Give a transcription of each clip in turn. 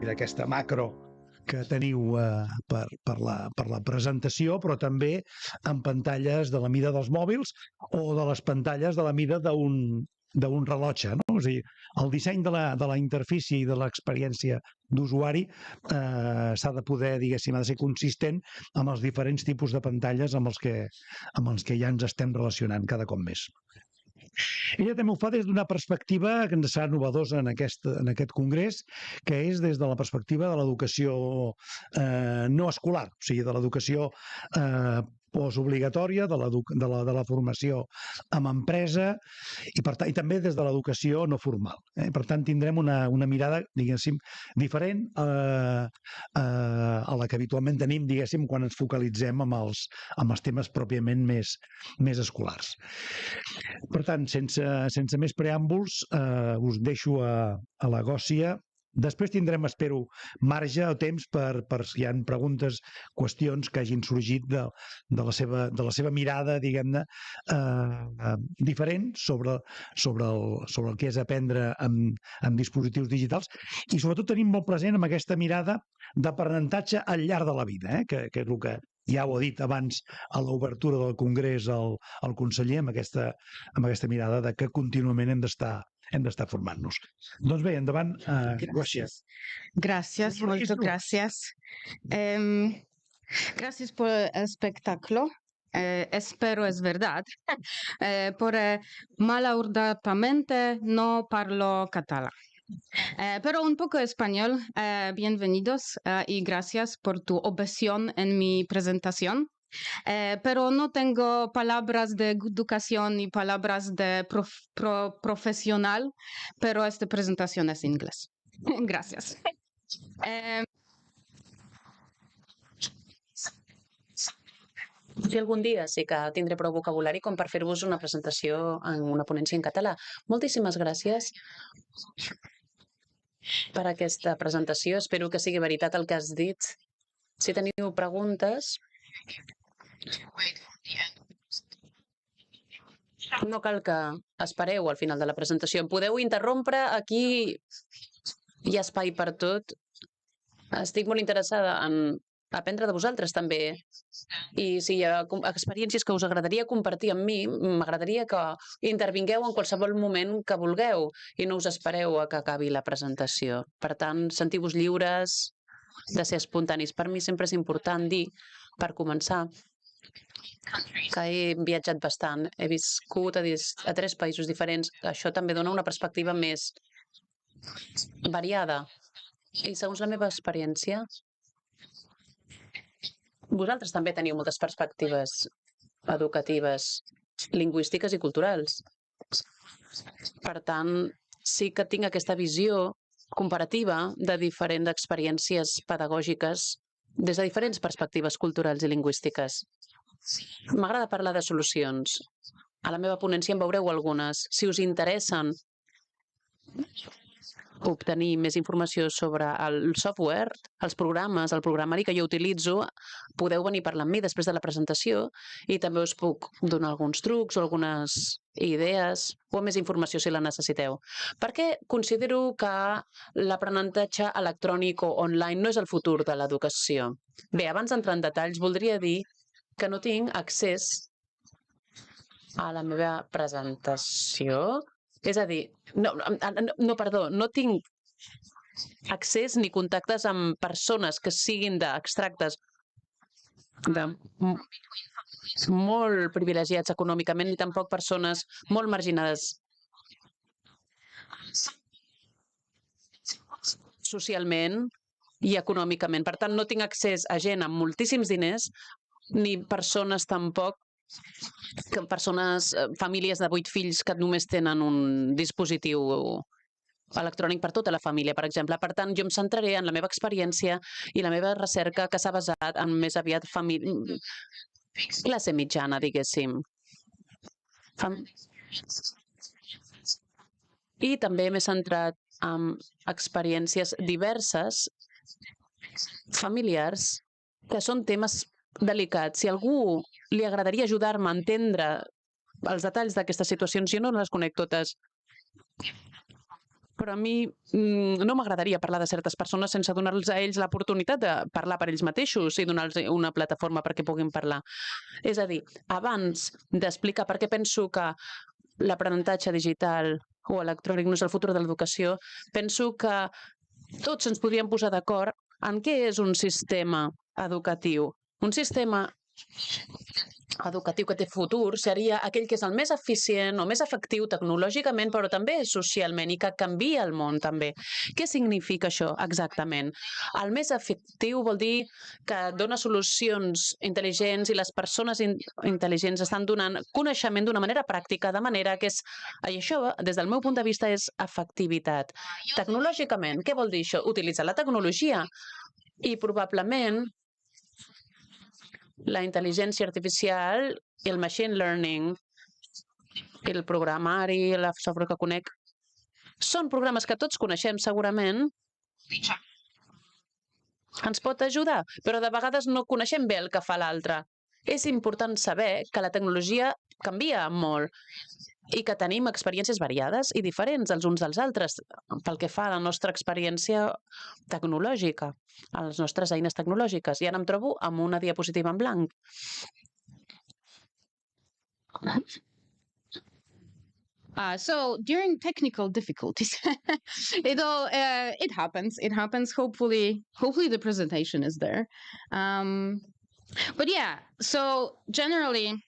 d'aquesta macro que teniu per la presentació, però també en pantalles de la mida dels mòbils o de les pantalles de la mida d'un rellotge, no? O sigui, el disseny de la interfície i de l'experiència d'usuari s'ha de poder, diguéssim, ha de ser consistent amb els diferents tipus de pantalles amb els que ja ens estem relacionant cada cop més. Ella també ho fa des d'una perspectiva que ens serà novedosa en aquest congrés, que és des de la perspectiva de l'educació no escolar, o sigui, de l'educació postobligatòria, de la formació amb empresa i també des de l'educació no formal. Per tant, tindrem una mirada, diguéssim, diferent a la que habitualment tenim, diguéssim, quan ens focalitzem amb els temes pròpiament més escolars. Per tant, sense més preàmbuls, us deixo a la Gòcia. Després tindrem, espero, marge o temps per si hi ha preguntes, qüestions que hagin sorgit de la seva mirada, diguem-ne, diferent sobre el que és aprendre amb dispositius digitals, i sobretot tenim molt present amb aquesta mirada d'aprenentatge al llarg de la vida, que és el que ja ho ha dit abans a l'obertura del Congrés el conseller, amb aquesta mirada de que contínuament hem d'estar formant-nos. Doncs bé, endavant, Gòcia. Gracias, molto gracias. Gracias por el espectáculo. Espero es verdad. Malauradamente no parlo catalán. Pero un poco español. Bienvenidos y gracias por tu ovación en mi presentación. Pero no tengo palabras de educación ni palabras de profesional, pero esta presentación es inglés. Gracias. Si algun dia sí que tindré prou vocabulari com per fer-vos una presentació en una ponència en català. Moltíssimes gràcies per aquesta presentació. Espero que sigui veritat el que has dit. Si teniu preguntes, no cal que espereu al final de la presentació. Em podeu interrompre, aquí hi ha espai per tot. Estic molt interessada en aprendre de vosaltres també. I si hi ha experiències que us agradaria compartir amb mi, m'agradaria que intervingueu en qualsevol moment que vulgueu i no us espereu a que acabi la presentació. Per tant, sentiu-vos lliures de ser espontanis. Per mi sempre és important dir, per començar, que he viatjat bastant. He viscut a 3 països diferents. Això també dona una perspectiva més variada. I segons la meva experiència, vosaltres també teniu moltes perspectives educatives, lingüístiques i culturals. Per tant, sí que tinc aquesta visió comparativa de diferents experiències pedagògiques des de diferents perspectives culturals i lingüístiques. M'agrada parlar de solucions. A la meva ponència en veureu algunes. Si us interessen obtenir més informació sobre el software, els programes, el programari que jo utilitzo, podeu venir a parlar amb mi després de la presentació i també us puc donar alguns trucs o algunes idees o més informació si la necessiteu. Perquè considero que l'aprenentatge electrònic o online no és el futur de l'educació. Bé, abans d'entrar en detalls, voldria dir que no tinc accés a la meva presentació. És a dir, no tinc accés ni contactes amb persones que siguin d'extractes molt privilegiats econòmicament ni tampoc persones molt marginades socialment i econòmicament. Per tant, no tinc accés a gent amb moltíssims diners ni persones tampoc famílies de 8 fills que només tenen un dispositiu electrònic per tota la família, per exemple. Per tant, jo em centraré en la meva experiència i la meva recerca que s'ha basat en més aviat classe mitjana, diguéssim. I també m'he centrat en experiències diverses, familiars, que són temes delicats. Si a algú li agradaria ajudar-me a entendre els detalls d'aquestes situacions, jo no les conec totes. però a mi no m'agradaria parlar de certes persones sense donar-los a ells l'oportunitat de parlar per ells mateixos i donar-los una plataforma perquè puguin parlar. És a dir, abans d'explicar per què penso que l'aprenentatge digital o electrònic no és el futur de l'educació, penso que tots ens podríem posar d'acord en què és un sistema educatiu. Un sistema educatiu que té futur seria aquell que és el més eficient o més efectiu tecnològicament, però també socialment i que canvia el món també. Què significa això exactament? El més efectiu vol dir que dona solucions intel·ligents i les persones intel·ligents estan donant coneixement d'una manera pràctica, de manera que i això, des del meu punt de vista, és efectivitat. Tecnològicament, què vol dir això? Utilitzar la tecnologia i probablement la intel·ligència artificial i el machine learning, el programari, el software que conec, són programes que tots coneixem segurament, ens pot ajudar, però de vegades no coneixem bé el que fa l'altre. És important saber que la tecnologia canvia molt i que tenim experiències variades i diferents els uns dels altres pel que fa a la nostra experiència tecnològica, a les nostres eines tecnològiques. I ara em trobo amb una diapositiva en blanc. So during technical difficulties, it happens. It happens. Hopefully the presentation is there. But yeah, so generally,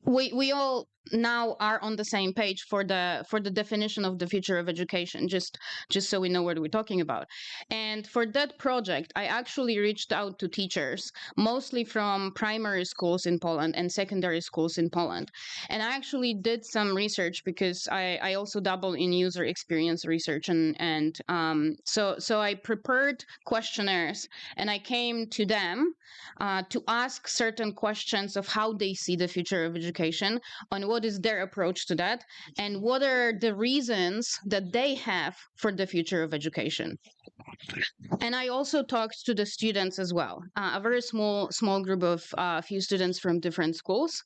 we all now are on the same page for the definition of the future of education, just so we know what we're talking about. And for that project, I actually reached out to teachers, mostly from primary schools in Poland and secondary schools in Poland. And I actually did some research because I also dabble in user experience research, and so I prepared questionnaires and I came to them to ask certain questions of how they see the future of education, on what is their approach to that, and what are the reasons that they have for the future of education. And I also talked to the students as well, a very small group of few students from different schools,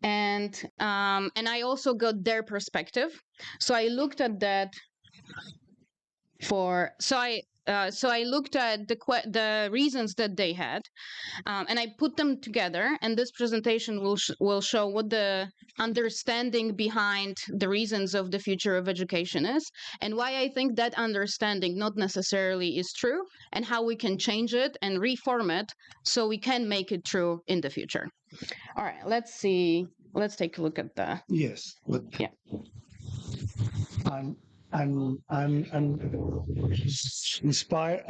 and I also got their perspective. So I looked at that so I looked at the reasons that they had, and I put them together. And this presentation will show what the understanding behind the reasons of the future of education is, and why I think that understanding not necessarily is true, and how we can change it and reform it so we can make it true in the future. All right, let's see. Let's take a look at the. Yes. Yeah. I'm inspired.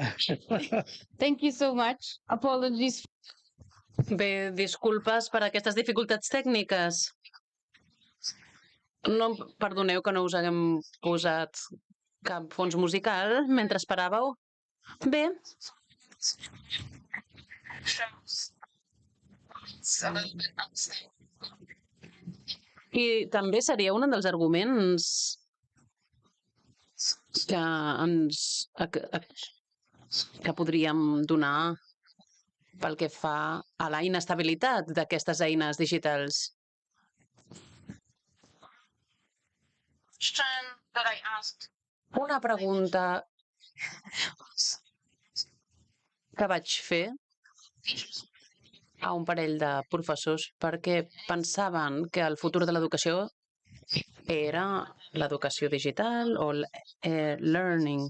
Thank you so much. Apologies. Bé, disculpes per aquestes dificultats tècniques. No, perdoneu que no us haguem posat cap fons musical mentre esperàveu. Bé. I també seria un dels arguments que podríem donar pel que fa a la inestabilitat d'aquestes eines digitals. Una pregunta que vaig fer a un parell de professors perquè pensaven que el futur de l'educació era l'educació digital o learning,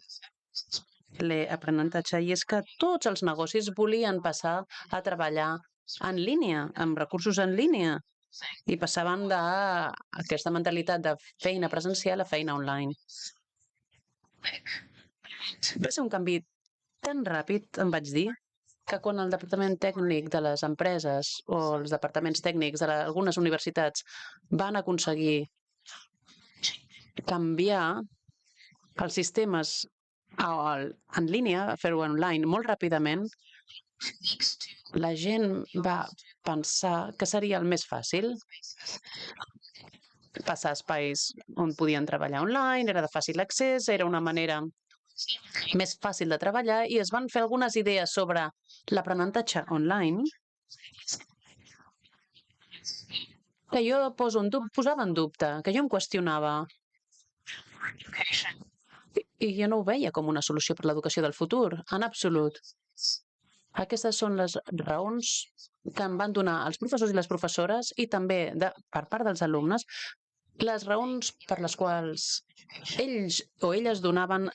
l'aprenentatge, i és que tots els negocis volien passar a treballar en línia, amb recursos en línia, i passaven d'aquesta mentalitat de feina presencial a feina online. Va ser un canvi tan ràpid, em vaig dir, que quan el departament tècnic de les empreses o els departaments tècnics d'algunes universitats van aconseguir canviar els sistemes en línia, fer-ho online molt ràpidament, la gent va pensar que seria el més fàcil passar espais on podien treballar online, era de fàcil accés, era una manera més fàcil de treballar, i es van fer algunes idees sobre l'aprenentatge online que jo posava en dubte, que jo em qüestionava. I jo no ho veia com una solució per l'educació del futur, en absolut. Aquestes són les raons que em van donar els professors i les professores i també per part dels alumnes, les raons per les quals ells o elles donaven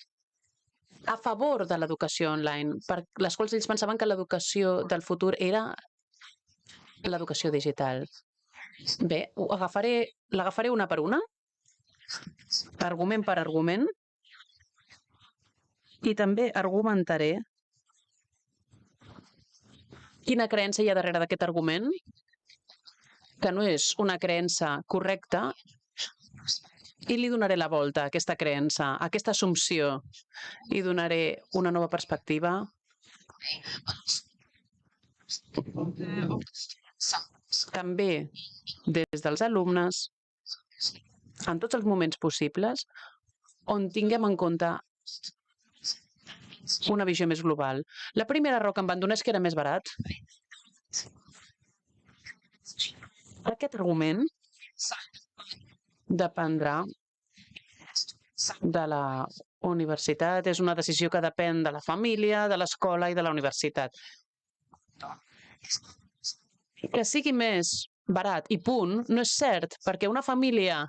a favor de l'educació online, per les quals ells pensaven que l'educació del futur era l'educació digital. Bé, l'agafaré una per una, argument per argument, i també argumentaré quina creença hi ha darrere d'aquest argument, que no és una creença correcta, i li donaré la volta a aquesta creença, a aquesta assumpció, i donaré una nova perspectiva. També des dels alumnes, en tots els moments possibles, on tinguem en compte una visió més global. La primera raó que em van donar és que era més barat. Aquest argument dependrà de la universitat, és una decisió que depèn de la família, de l'escola i de la universitat. Que sigui més barat i punt no és cert, perquè una família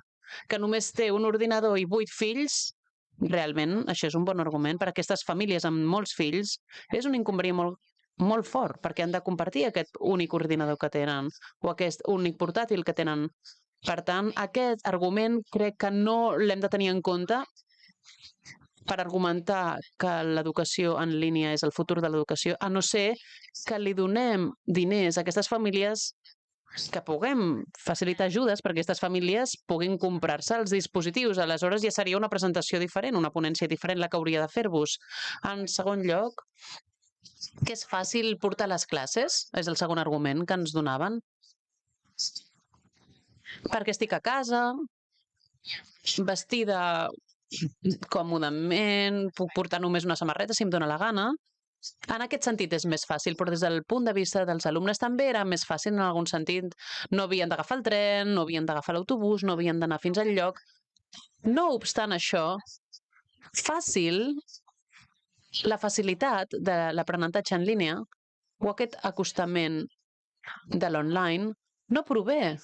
que només té un ordinador i 8 fills, realment això és un bon argument. Per a aquestes famílies amb molts fills és un inconvenient molt fort, perquè han de compartir aquest únic ordinador que tenen o aquest únic portàtil que tenen. Per tant, aquest argument crec que no l'hem de tenir en compte per argumentar que l'educació en línia és el futur de l'educació, a no ser que li donem diners a aquestes famílies, que puguem facilitar ajudes perquè aquestes famílies puguin comprar-se els dispositius. Aleshores ja seria una presentació diferent, una ponència diferent la que hauria de fer-vos. En segon lloc, que és fàcil portar les classes, és el segon argument que ens donaven. Perquè estic a casa, vestida còmodament, puc portar només una samarreta si em dóna la gana. En aquest sentit és més fàcil, però des del punt de vista dels alumnes també era més fàcil en algun sentit. No havien d'agafar el tren, no havien d'agafar l'autobús, no havien d'anar fins al lloc. No obstant això, la facilitat de l'aprenentatge en línia o aquest acostament de l'online no prové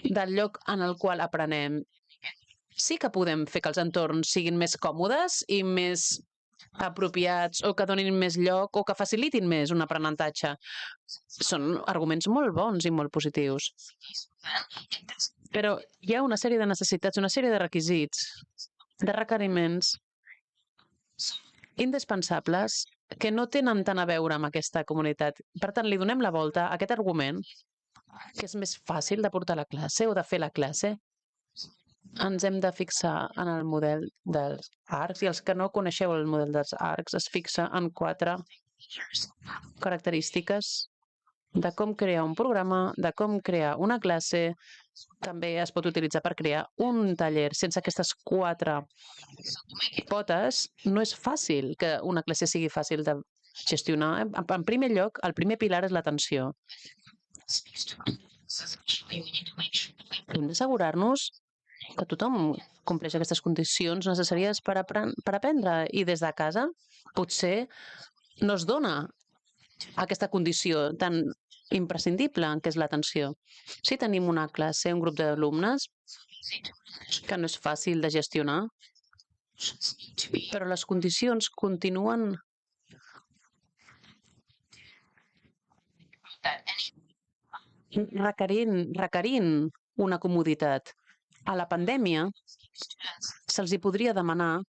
del lloc en el qual aprenem. Sí que podem fer que els entorns siguin més còmodes i més apropiats o que donin més lloc o que facilitin més un aprenentatge. Són arguments molt bons i molt positius. Però hi ha una sèrie de necessitats, una sèrie de requisits, de requeriments indispensables que no tenen tant a veure amb aquesta comunitat. Per tant, li donem la volta a aquest argument que és més fàcil de portar a la classe o de fer la classe. Ens hem de fixar en el model dels arcs, i els que no coneixeu el model dels arcs es fixa en 4 característiques de com crear un programa, de com crear una classe. També es pot utilitzar per crear un taller. Sense aquestes 4 potes no és fàcil que una classe sigui fàcil de gestionar. En primer lloc, el primer pilar és l'atenció. Hem d'assegurar-nos que tothom compleix aquestes condicions necessàries per aprendre, i des de casa potser no es dona aquesta condició tan imprescindible que és l'atenció. Si tenim una classe, un grup d'alumnes que no és fàcil de gestionar, però les condicions continuen requerint una comoditat. A la pandèmia se'ls hi podria demanar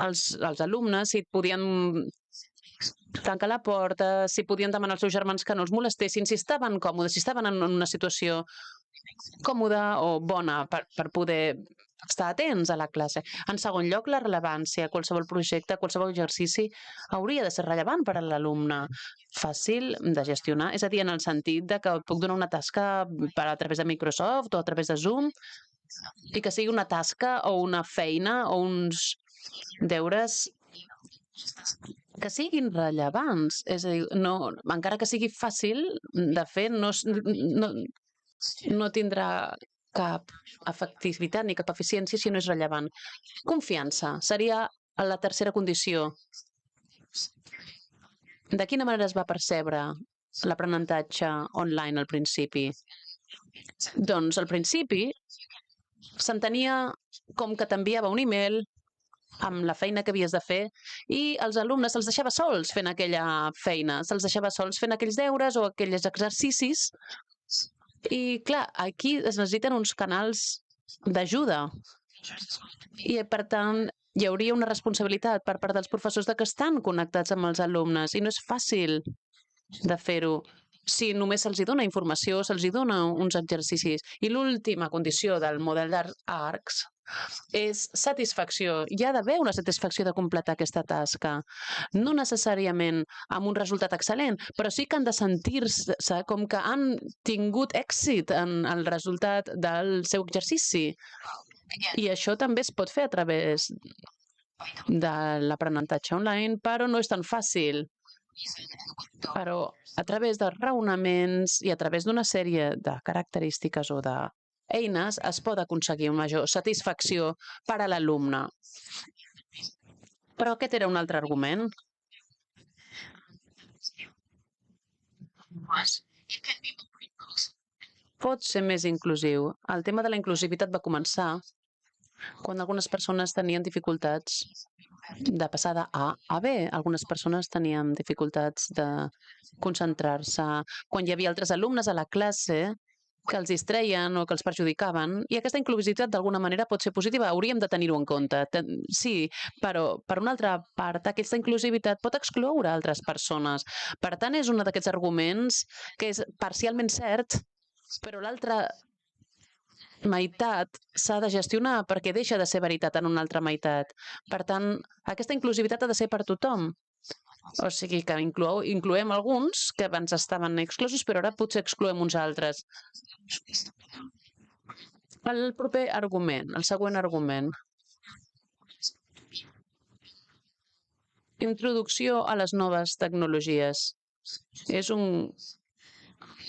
als alumnes si podien tancar la porta, si podien demanar als seus germans que no els molestessin, si estaven còmodes, si estaven en una situació còmoda o bona per poder estar atents a la classe. En segon lloc, la rellevància. Qualsevol projecte, qualsevol exercici hauria de ser rellevant per a l'alumne, fàcil de gestionar, és a dir, en el sentit de que puc donar una tasca a través de Microsoft o a través de Zoom i que sigui una tasca o una feina o uns deures que siguin rellevants. És a dir, encara que sigui fàcil de fer, no tindrà cap efectivitat ni cap eficiència si no és rellevant. Confiança seria la tercera condició. De quina manera es va percebre l'aprenentatge online al principi? Doncs al principi s'entenia com que t'enviava un email amb la feina que havies de fer i els alumnes se'ls deixava sols fent aquella feina, se'ls deixava sols fent aquells deures o aquells exercicis. I clar, aquí es necessiten uns canals d'ajuda i per tant hi hauria una responsabilitat per part dels professors de que estan connectats amb els alumnes i no és fàcil de fer-ho si només se'ls dona informació, se'ls dona uns exercicis. I l'última condició del model d'ARCS és satisfacció. Hi ha d'haver una satisfacció de completar aquesta tasca. No necessàriament amb un resultat excel·lent, però sí que han de sentir-se com que han tingut èxit en el resultat del seu exercici. I això també es pot fer a través de l'aprenentatge online, però no és tan fàcil. Però a través de raonaments i a través d'una sèrie de característiques o d'eines es pot aconseguir una major satisfacció per a l'alumne. Però aquest era un altre argument. Pot ser més inclusiu. El tema de la inclusivitat va començar quan algunes persones tenien dificultats de passar de A a B. Algunes persones tenien dificultats de concentrar-se. Quan hi havia altres alumnes a la classe que els distreien o que els perjudicaven, i aquesta inclusivitat d'alguna manera pot ser positiva, hauríem de tenir-ho en compte. Sí, però per una altra part, aquesta inclusivitat pot excloure altres persones. Per tant, és un d'aquests arguments que és parcialment cert, però l'altra meitat s'ha de gestionar perquè deixa de ser veritat en una altra meitat. Per tant, aquesta inclusivitat ha de ser per tothom. O sigui que incloem alguns que abans estaven exclosos, però ara potser excloem uns altres. El proper argument, el següent argument. Introducció a les noves tecnologies. És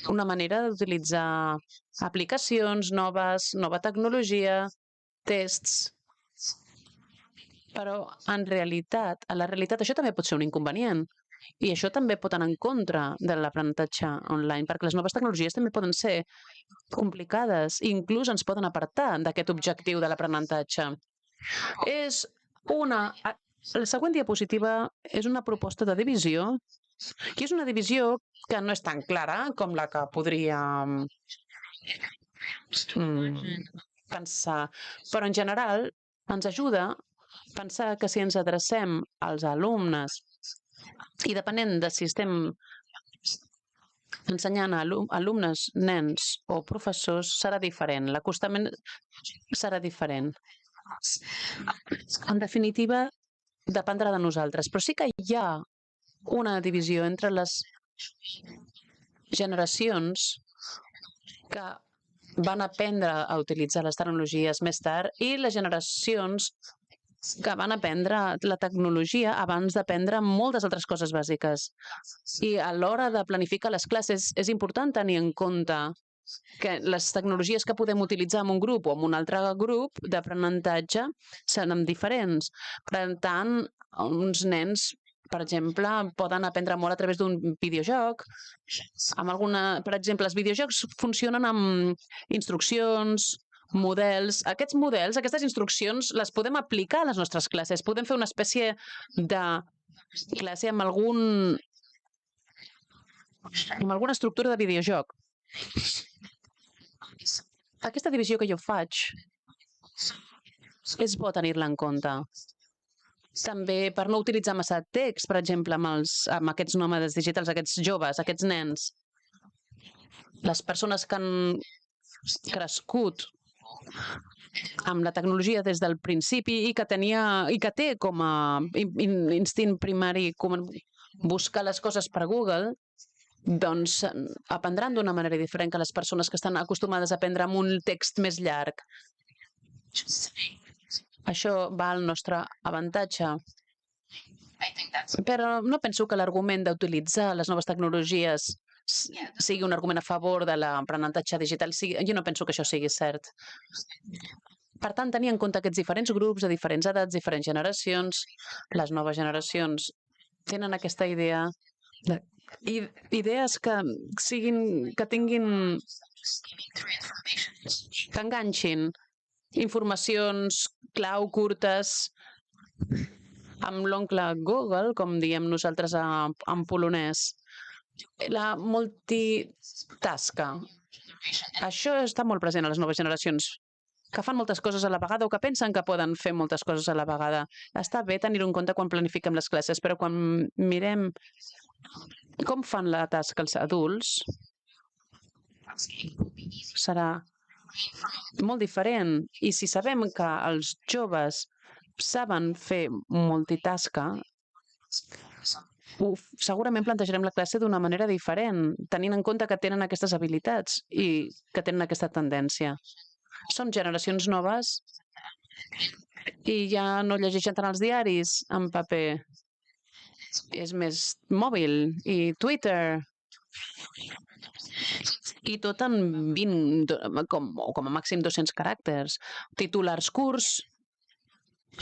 una manera d'utilitzar aplicacions noves, nova tecnologia, tests. Però en realitat, a la realitat, això també pot ser un inconvenient. I això també pot anar en contra de l'aprenentatge online, perquè les noves tecnologies també poden ser complicades i inclús ens poden apartar d'aquest objectiu de l'aprenentatge. La següent diapositiva és una proposta de divisió, que és una divisió que no és tan clara com la que podríem pensar, però en general ens ajuda a pensar que si ens adrecem als alumnes i depenent de si estem ensenyant a alumnes, nens o professors, serà diferent. L'acostament serà diferent. En definitiva, dependrà de nosaltres, però sí que hi ha una divisió entre les generacions que van aprendre a utilitzar les tecnologies més tard i les generacions que van aprendre la tecnologia abans d'aprendre moltes altres coses bàsiques. I a l'hora de planificar les classes és important tenir en compte que les tecnologies que podem utilitzar en un grup o en un altre grup d'aprenentatge seran diferents. Per tant, uns nens, per exemple, poden aprendre molt a través d'un videojoc. Per exemple, els videojocs funcionen amb instruccions, models. Aquests models, aquestes instruccions, les podem aplicar a les nostres classes. Podem fer una espècie de classe amb alguna estructura de videojoc. Aquesta divisió que jo faig és bo tenir-la en compte. També per no utilitzar massa text, per exemple, amb aquests nòmades digitals, aquests joves, aquests nens. Les persones que han crescut amb la tecnologia des del principi i que té com a instint primari com buscar les coses per Google, doncs aprendran d'una manera diferent que les persones que estan acostumades a aprendre amb un text més llarg. Això va al nostre avantatge. Però no penso que l'argument d'utilitzar les noves tecnologies sigui un argument a favor de l'aprenentatge digital. Jo no penso que això sigui cert. Per tant, tenir en compte aquests diferents grups, de diferents edats, diferents generacions, les noves generacions tenen aquesta idea, idees que tinguin, que enganxin, informacions clau, curtes, amb l'oncle Google, com diem nosaltres en polonès. La multitasca. Això està molt present a les noves generacions, que fan moltes coses a la vegada o que pensen que poden fer moltes coses a la vegada. Està bé tenir-ho en compte quan planifiquem les classes, però quan mirem com fan la tasca els adults, serà molt diferent. I si sabem que els joves saben fer multitasca, segurament plantejarem la classe d'una manera diferent, tenint en compte que tenen aquestes habilitats i que tenen aquesta tendència. Són generacions noves i ja no llegeixen tant els diaris en paper. És més mòbil i Twitter. I tot en 20, com a màxim 200 caràcters. Titulars curts,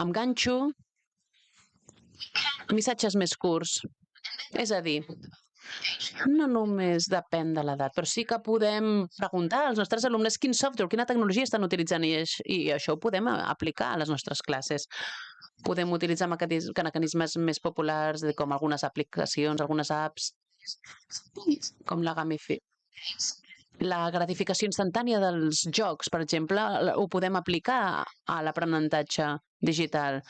amb ganxo, missatges més curts. És a dir, no només depèn de l'edat, però sí que podem preguntar als nostres alumnes quin software, quina tecnologia estan utilitzant i això ho podem aplicar a les nostres classes. Podem utilitzar mecanismes més populars com algunes aplicacions, algunes apps, com la gratificació instantània dels jocs, per exemple, ho podem aplicar a l'aprenentatge digital.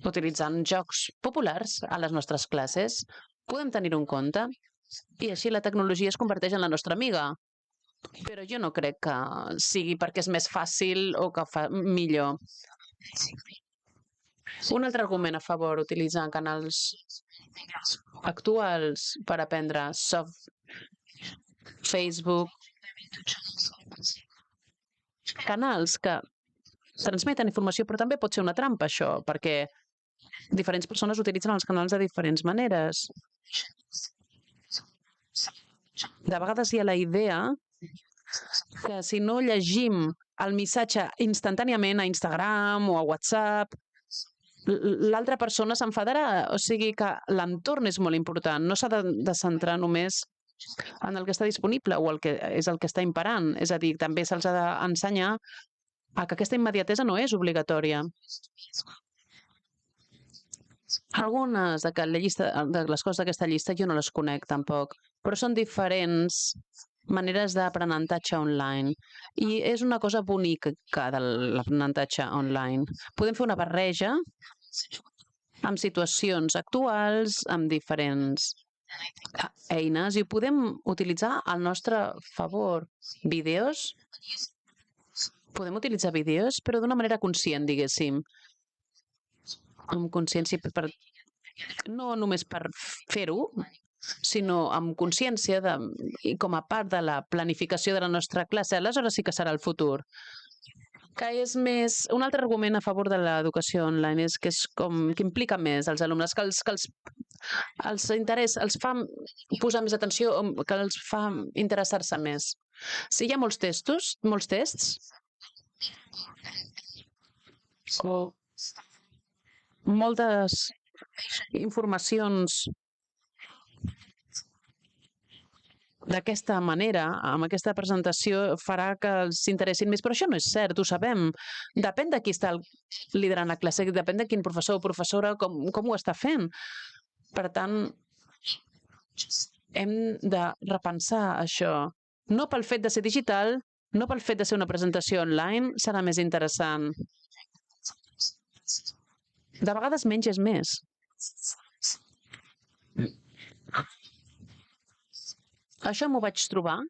Utilitzant jocs populars a les nostres classes, podem tenir-ho en compte i així la tecnologia es converteix en la nostra amiga. Però jo no crec que sigui perquè és més fàcil o que fa millor. Un altre argument a favor, utilitzar canals actuals per aprendre Facebook, canals que transmeten informació, però també pot ser una trampa això, perquè diferents persones utilitzen els canals de diferents maneres. De vegades hi ha la idea que si no llegim el missatge instantàniament a Instagram o a WhatsApp, l'altra persona s'enfadarà. O sigui que l'entorn és molt important. No s'ha de centrar només en el que està disponible o el que és el que està imperant. És a dir, també se'ls ha d'ensenyar que aquesta immediatesa no és obligatòria. Algunes de les coses d'aquesta llista jo no les conec tampoc, però són diferents maneres d'aprenentatge online. I és una cosa bonica de l'aprenentatge online. Podem fer una barreja amb situacions actuals, amb diferents eines, i ho podem utilitzar al nostre favor. Vídeos. Podem utilitzar vídeos, però d'una manera conscient, diguéssim. Amb consciència, no només per fer-ho, sinó amb consciència i com a part de la planificació de la nostra classe. Aleshores sí que serà el futur. Que és més... Un altre argument a favor de l'educació online és que implica més als alumnes, que els fa posar més atenció, que els fa interessar-se més. Si hi ha molts tests, o moltes informacions d'aquesta manera, amb aquesta presentació, farà que els interessin més. Però això no és cert, ho sabem. Depèn de qui està liderant la classe, depèn de quin professor o professora, com ho està fent. Per tant, hem de repensar això. No pel fet de ser digital, no pel fet de ser una presentació online, serà més interessant. De vegades menys és més. Això m'ho vaig trobar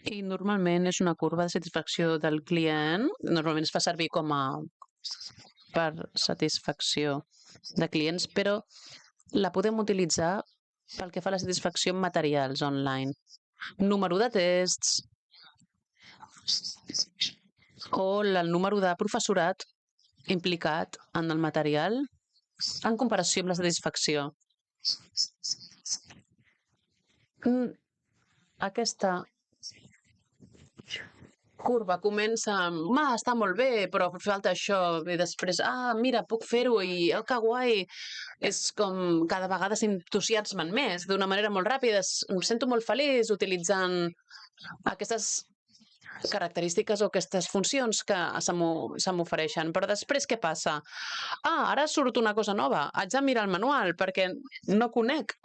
i normalment és una curva de satisfacció del client. Normalment es fa servir per satisfacció de clients, però la podem utilitzar pel que fa a la satisfacció en materials online. Número de tests o el número de professorat implicat en el material en comparació amb la satisfacció. Aquesta curva comença amb, està molt bé, però falta això, i després, mira, puc fer-ho, i que guai. És com cada vegada s'entusiasmen més, d'una manera molt ràpida. Em sento molt feliç utilitzant aquestes característiques o aquestes funcions que se m'ofereixen. Però després què passa? Ara surt una cosa nova. Haig de mirar el manual perquè no conec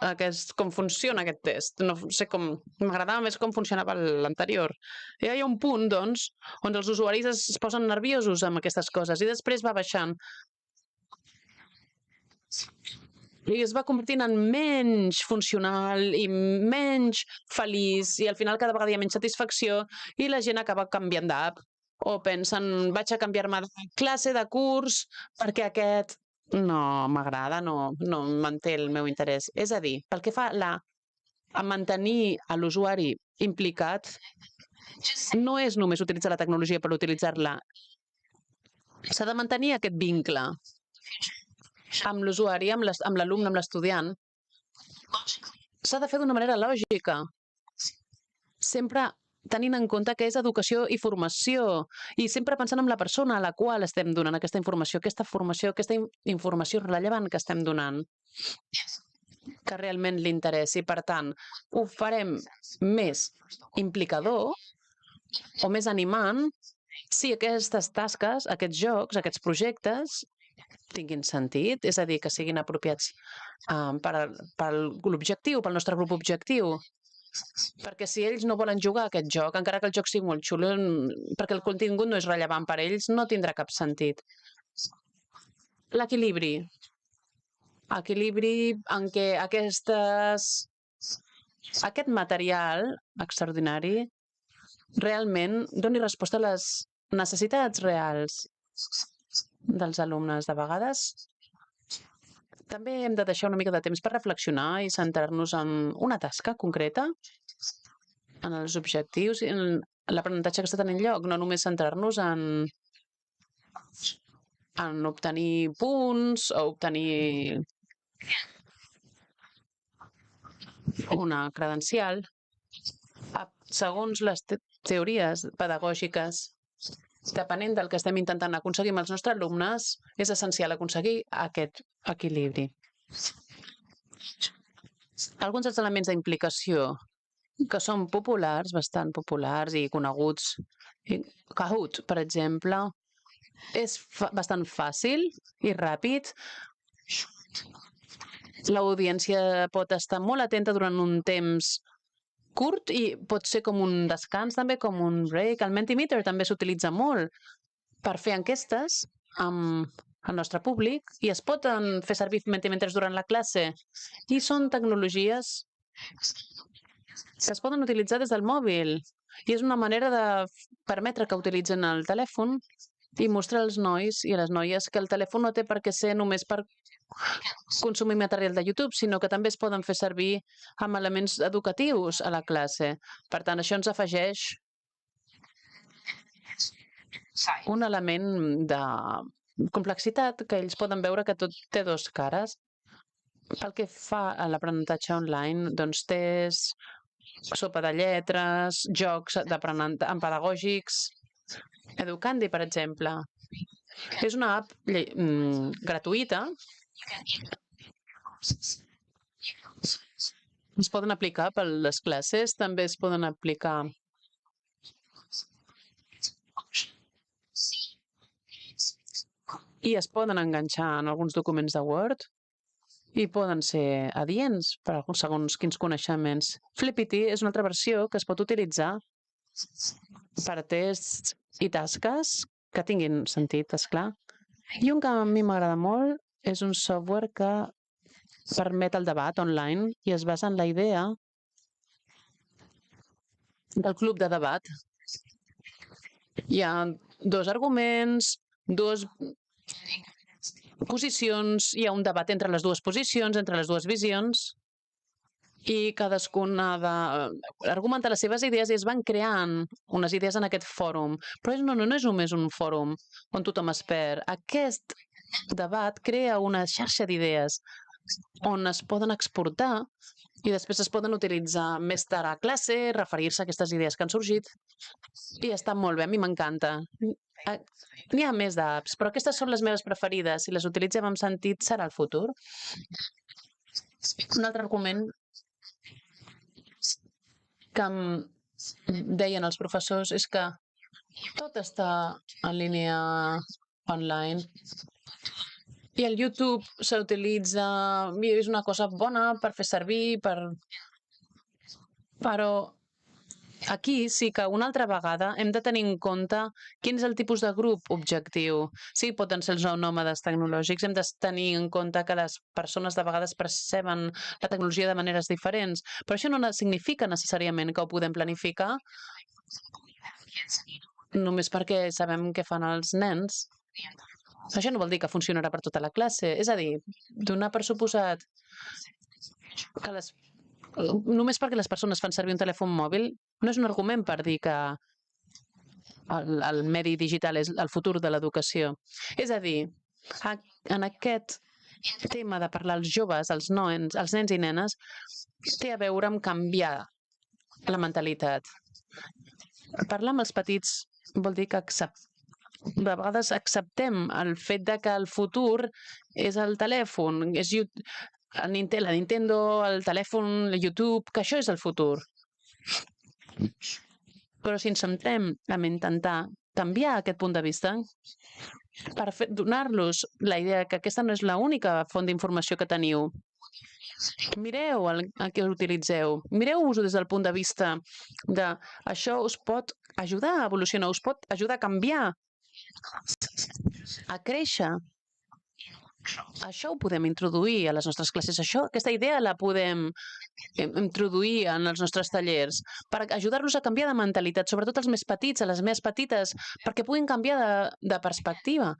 com funciona aquest test. No sé com... M'agradava més com funcionava l'anterior. Hi ha un punt, doncs, on els usuaris es posen nerviosos amb aquestes coses i després va baixant. I es va convertint en menys funcional i menys feliç, i al final cada vegada hi ha menys satisfacció i la gent acaba canviant d'app o pensen, vaig a canviar-me de classe, de curs, perquè aquest no m'agrada, no manté el meu interès. És a dir, pel que fa a mantenir l'usuari implicat, no és només utilitzar la tecnologia per utilitzar-la. S'ha de mantenir aquest vincle amb l'usuari, amb l'alumne, amb l'estudiant. S'ha de fer d'una manera lògica, sempre tenint en compte que és educació i formació, i sempre pensant en la persona a la qual estem donant aquesta informació, aquesta informació rellevant que estem donant, que realment li interessi. Per tant, ho farem més implicador o més animant si aquestes tasques, aquests jocs, aquests projectes tinguin sentit, és a dir, que siguin apropiats per l'objectiu, pel nostre grup objectiu. Perquè si ells no volen jugar a aquest joc, encara que el joc sigui molt xulo, perquè el contingut no és rellevant per a ells, no tindrà cap sentit. L'equilibri. Equilibri en què aquest material extraordinari realment doni resposta a les necessitats reals dels alumnes. De vegades també hem de deixar una mica de temps per reflexionar i centrar-nos en una tasca concreta, en els objectius i en l'aprenentatge que està tenint lloc, no només centrar-nos en obtenir punts o obtenir una credencial. Segons les teories pedagògiques, depenent del que estem intentant aconseguir amb els nostres alumnes, és essencial aconseguir aquest equilibri. Alguns dels elements d'implicació que són populars, bastant populars i coneguts, Kahoot, per exemple, és bastant fàcil i ràpid. L'audiència pot estar molt atenta durant un temps curt i pot ser com un descans també, com un break. El Mentimeter també s'utilitza molt per fer enquestes amb el nostre públic i es poden fer servir Mentimeters durant la classe. I són tecnologies que es poden utilitzar des del mòbil i és una manera de permetre que utilitzen el telèfon i mostrar als nois i a les noies que el telèfon no té per què ser només per consumir material de YouTube, sinó que també es poden fer servir amb elements educatius a la classe. Per tant, això ens afegeix un element de complexitat que ells poden veure que tot té dos cares. Pel que fa a l'aprenentatge online, doncs tests, sopa de lletres, jocs pedagògics, Educandi, per exemple. És una app gratuïta. Es poden aplicar per les classes, també es poden aplicar i es poden enganxar en alguns documents de Word i poden ser adients per segons quins coneixements. Flippity és una altra versió que es pot utilitzar per tests i tasques que tinguin sentit, esclar. I un que a mi m'agrada molt és un software que permet el debat online i es basa en la idea del club de debat. Hi ha dos arguments, dues posicions, hi ha un debat entre les dues posicions, entre les dues visions, i cadascun ha d'argumentar les seves idees i es van creant unes idees en aquest fòrum. Però no és només un fòrum on tothom es perd. Aquest debat crea una xarxa d'idees on es poden exportar i després es poden utilitzar més tard a classe, referir-se a aquestes idees que han sorgit, i està molt bé, a mi m'encanta. N'hi ha més d'apps, però aquestes són les meves preferides. Si les utilitzem amb sentit, serà el futur. Un altre argument que em deien els professors és que tot està en línia online. I el YouTube s'utilitza, és una cosa bona per fer servir, però aquí sí que una altra vegada hem de tenir en compte quin és el tipus de grup objectiu. Sí, poden ser els nòmades tecnològics, hem de tenir en compte que les persones de vegades perceben la tecnologia de maneres diferents, però això no significa necessàriament que ho podem planificar només perquè sabem què fan els nens. Això no vol dir que funcionarà per tota la classe. És a dir, donar per suposat que només perquè les persones fan servir un telèfon mòbil no és un argument per dir que el medi digital és el futur de l'educació. És a dir, en aquest tema de parlar als joves, als nens i nenes, té a veure amb canviar la mentalitat. Parlar amb els petits vol dir que de vegades acceptem el fet de que el futur és el telèfon, és la Nintendo, el telèfon, el YouTube, que això és el futur. Però si ens centrem en intentar canviar aquest punt de vista, per donar-los la idea que aquesta no és l'única font d'informació que teniu, mireu el que utilitzeu, mireu-vos des del punt de vista de això us pot ajudar a evolucionar, us pot ajudar a canviar, a créixer. Això ho podem introduir a les nostres classes, aquesta idea la podem introduir en els nostres tallers per ajudar-los a canviar de mentalitat, sobretot els més petits, a les més petites, perquè puguin canviar de perspectiva.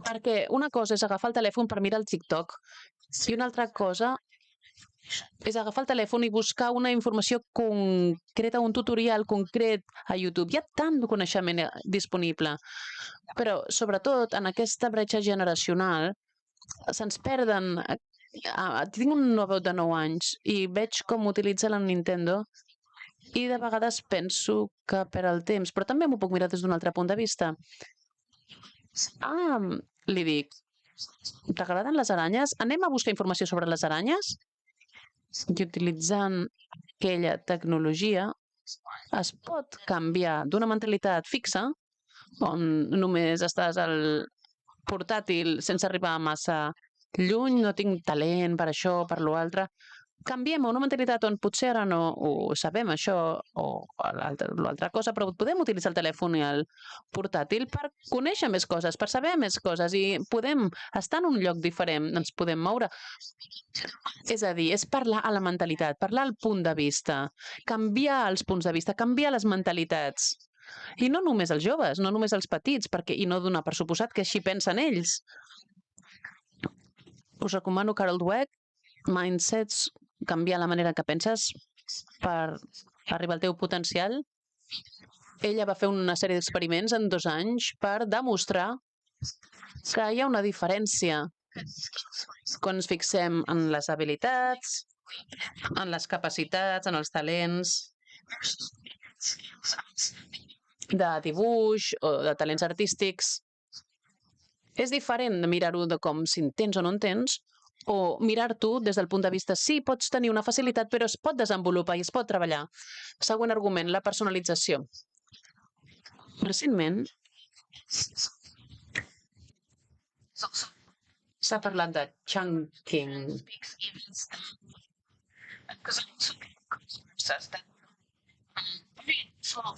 Perquè una cosa és agafar el telèfon per mirar el TikTok i una altra cosa és agafar el telèfon i buscar una informació concreta, un tutorial concret a YouTube. Hi ha tant de coneixement disponible, però sobretot en aquesta bretxa generacional se'ns perden. Tinc un nebot de 9 anys i veig com utilitza la Nintendo i de vegades penso que perd el temps, però també m'ho puc mirar des d'un altre punt de vista. Li dic, t'agraden les aranyes? Anem a buscar informació sobre les aranyes? I utilitzant aquella tecnologia es pot canviar d'una mentalitat fixa, on només estàs al portàtil sense arribar massa lluny, no tinc talent per això, per l'altre. Canviem a una mentalitat on potser ara no ho sabem això o l'altra cosa, però podem utilitzar el telèfon i el portàtil per conèixer més coses, per saber més coses i podem estar en un lloc diferent, ens podem moure. És a dir, és parlar a la mentalitat, parlar al punt de vista, canviar els punts de vista, canviar les mentalitats. I no només els joves, no només els petits, i no donar per suposat que així pensen ells. Us recomano Carol Dweck, Mindsets, canviar la manera que penses per arribar al teu potencial. Ella va fer una sèrie d'experiments en 2 anys per demostrar que hi ha una diferència quan ens fixem en les habilitats, en les capacitats, en els talents de dibuix o de talents artístics. És diferent de mirar-ho de com si en tens o no en tens, o mirar-t'ho des del punt de vista sí, pots tenir una facilitat, però es pot desenvolupar i es pot treballar. Següent argument, la personalització. Recentment s'ha parlat de chunking.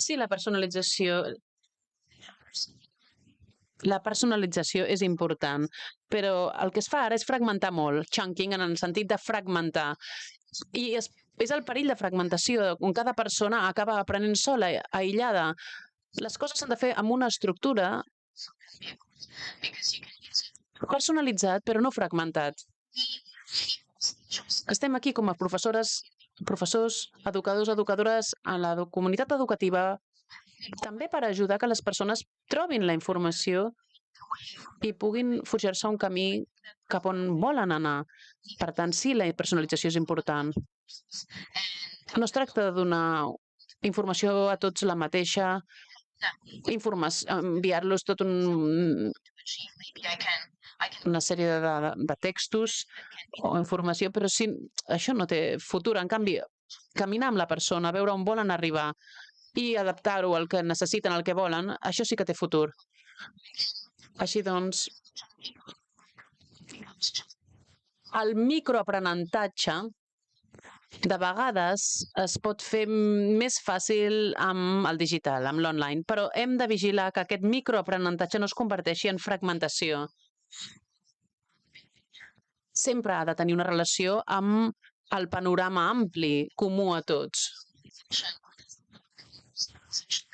Sí, la personalització és important, però el que es fa ara és fragmentar molt, chunking en el sentit de fragmentar. I és el perill de fragmentació, on cada persona acaba aprenent sola, aïllada. Les coses s'han de fer amb una estructura personalitzat, però no fragmentat. Estem aquí com a professors, educadors, educadores a la comunitat educativa, també per ajudar que les persones trobin la informació i puguin forjar-se un camí cap on volen anar. Per tant, sí, la personalització és important. No es tracta de donar informació a tots la mateixa, enviar-los tot una sèrie de textos o informació, però sí, això no té futur. En canvi, caminar amb la persona, veure on volen arribar i adaptar-ho al que necessiten, al que volen, això sí que té futur. Així doncs, el microaprenentatge de vegades es pot fer més fàcil amb el digital, amb l'online, però hem de vigilar que aquest microaprenentatge no es converteixi en fragmentació. Sempre ha de tenir una relació amb el panorama ampli, comú a tots.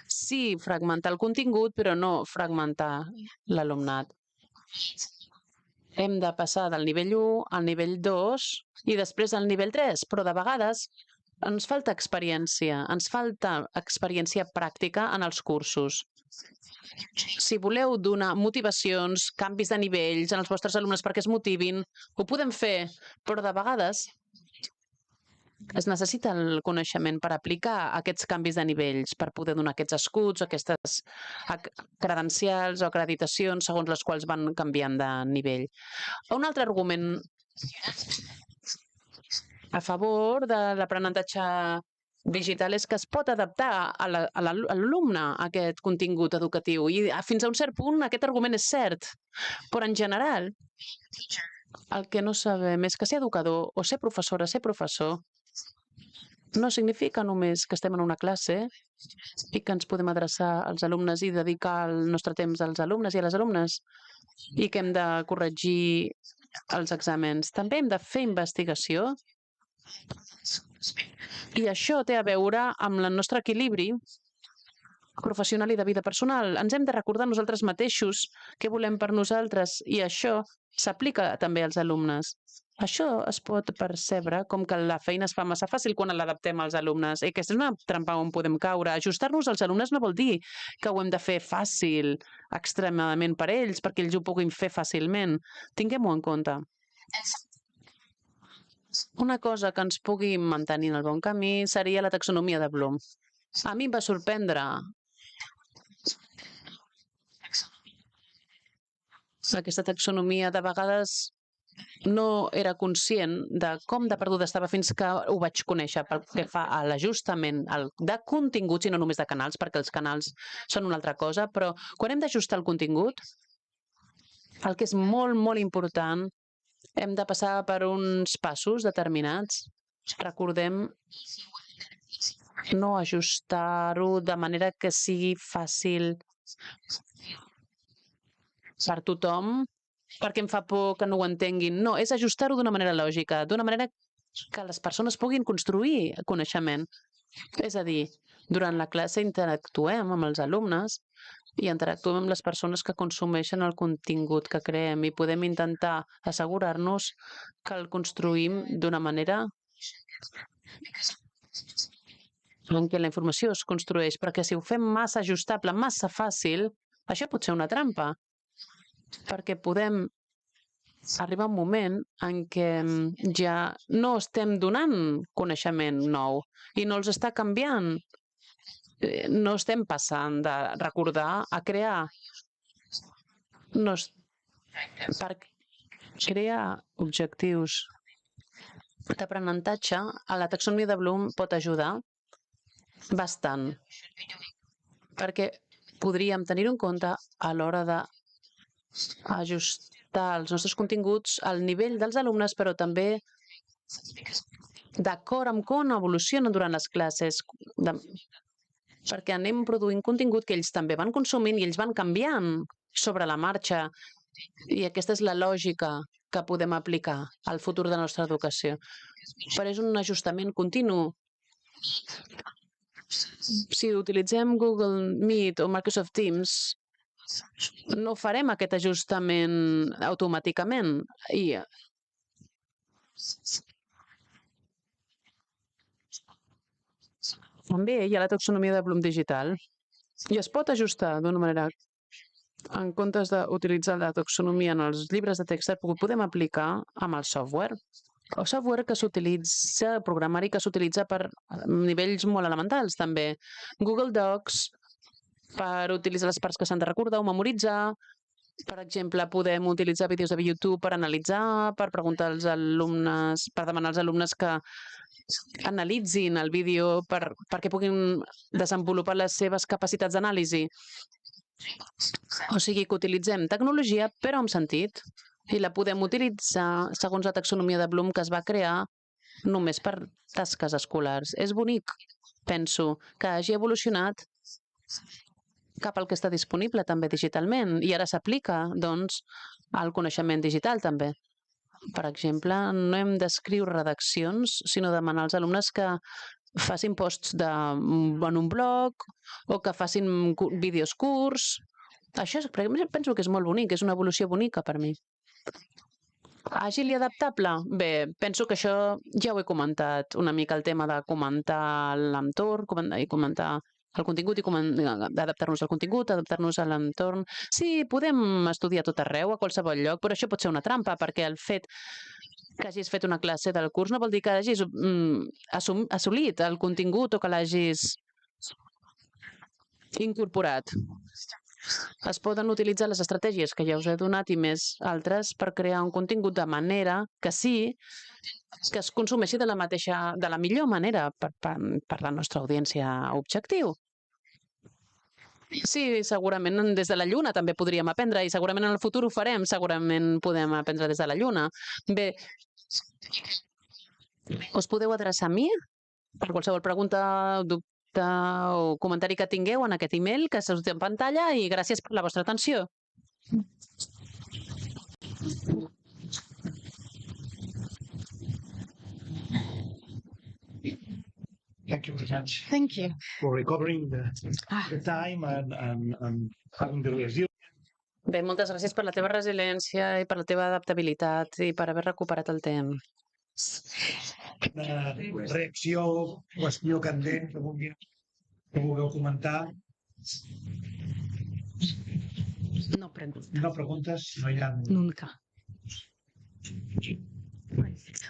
Sí, fragmentar el contingut, però no fragmentar l'alumnat. Hem de passar del nivell 1 al nivell 2 i després al nivell 3, però de vegades ens falta experiència pràctica en els cursos. Si voleu donar motivacions, canvis de nivells en els vostres alumnes perquè es motivin, ho podem fer, però de vegades es necessita el coneixement per aplicar aquests canvis de nivells, per poder donar aquests escuts, aquestes credencials o acreditacions segons les quals van canviant de nivell. Un altre argument a favor de l'aprenentatge digital és que es pot adaptar a l'alumne aquest contingut educatiu i fins a un cert punt aquest argument és cert, però en general el que no sabem és que ser educador o ser professora, ser professor, no significa només que estem en una classe i que ens podem adreçar als alumnes i dedicar el nostre temps als alumnes i a les alumnes i que hem de corregir els exàmens. També hem de fer investigació i això té a veure amb el nostre equilibri professional i de vida personal. Ens hem de recordar nosaltres mateixos què volem per nosaltres i això s'aplica també als alumnes. Això es pot percebre com que la feina es fa massa fàcil quan l'adaptem als alumnes. I aquesta és una trampa on podem caure. Ajustar-nos als alumnes no vol dir que ho hem de fer fàcil, extremadament per ells, perquè ells ho puguin fer fàcilment. Tinguem-ho en compte. Una cosa que ens pugui mantenir en el bon camí seria la taxonomia de Bloom. A mi em va sorprendre aquesta taxonomia. De vegades no era conscient de com de perduda estava fins que ho vaig conèixer pel que fa a l'ajustament de continguts i no només de canals, perquè els canals són una altra cosa, però quan hem d'ajustar el contingut, el que és molt, molt important, hem de passar per uns passos determinats. Recordem no ajustar-ho de manera que sigui fàcil per tothom, perquè em fa por que no ho entenguin. No, és ajustar-ho d'una manera lògica, d'una manera que les persones puguin construir coneixement. És a dir, durant la classe interactuem amb els alumnes i interactuem amb les persones que consumeixen el contingut que creem i podem intentar assegurar-nos que el construïm d'una manera en què la informació es construeix, perquè si ho fem massa ajustable, massa fàcil, això pot ser una trampa, perquè podem arribar a un moment en què ja no estem donant coneixement nou i no els està canviant. No estem passant de recordar a crear. Per crear objectius d'aprenentatge, a la taxonomia de Bloom pot ajudar bastant, perquè podríem tenir-ho en compte a l'hora d'ajustar els nostres continguts al nivell dels alumnes, però també d'acord amb com evolucionen durant les classes, perquè anem produint contingut que ells també van consumint i ells van canviant sobre la marxa, i aquesta és la lògica que podem aplicar al futur de la nostra educació. Però és un ajustament continu. Si utilitzem Google Meet o Microsoft Teams, no farem aquest ajustament automàticament. També hi ha la taxonomia de Bloom digital i es pot ajustar d'una manera en comptes d'utilitzar la taxonomia en els llibres de text, podem aplicar amb el software. El software que s'utilitza, el programari que s'utilitza per nivells molt elementals, també. Google Docs, per utilitzar les parts que s'han de recordar o memoritzar. Per exemple, podem utilitzar vídeos de YouTube per analitzar, per preguntar als alumnes, per demanar als alumnes que analitzin el vídeo perquè puguin desenvolupar les seves capacitats d'anàlisi. O sigui que utilitzem tecnologia, però amb sentit, i la podem utilitzar segons la taxonomia de Bloom que es va crear només per tasques escolars. És bonic, penso, que hagi evolucionat cap al que està disponible també digitalment i ara s'aplica, doncs, al coneixement digital també. Per exemple, no hem d'escriure redaccions, sinó demanar als alumnes que facin posts en un blog o que facin vídeos curts. Això penso que és molt bonic, és una evolució bonica per mi. Àgil i adaptable? Bé, penso que això ja ho he comentat una mica, el tema de comentar l'entorn i comentar el contingut i adaptar-nos al contingut, adaptar-nos a l'entorn. Sí, podem estudiar tot arreu, a qualsevol lloc, però això pot ser una trampa, perquè el fet que hagis fet una classe del curs no vol dir que hagis assolit el contingut o que l'hagis incorporat. Es poden utilitzar les estratègies que ja us he donat i més altres per crear un contingut de manera que sí, que es consumeixi de la millor manera per la nostra audiència objectiu. Sí, segurament des de la Lluna també podríem aprendre i segurament en el futur ho farem, segurament podem aprendre des de la Lluna. Bé, us podeu adreçar a mi per qualsevol pregunta, dubte o comentari que tingueu en aquest email que s'ha en pantalla i gràcies per la vostra atenció. Thank you very much. Thank you. For recovering the time and having the resilience. Bé, moltes gràcies per la teva resiliència i per la teva adaptabilitat i per haver recuperat el temps. Una reacció, qüestió candent que vulgueu comentar. No pregunta. No preguntes, no hi ha... Nunca.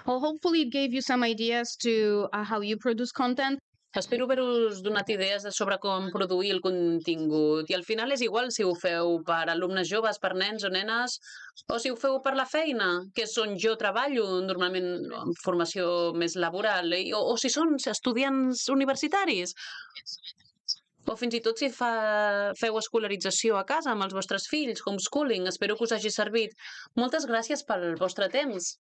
Well, hopefully it gave you some ideas to how you produce content. Espero haver-us donat idees sobre com produir el contingut. I al final és igual si ho feu per alumnes joves, per nens o nenes, o si ho feu per la feina, que és on jo treballo, normalment en formació més laboral, o si són estudiants universitaris. O fins i tot si feu escolarització a casa amb els vostres fills, homeschooling. Espero que us hagi servit. Moltes gràcies pel vostre temps.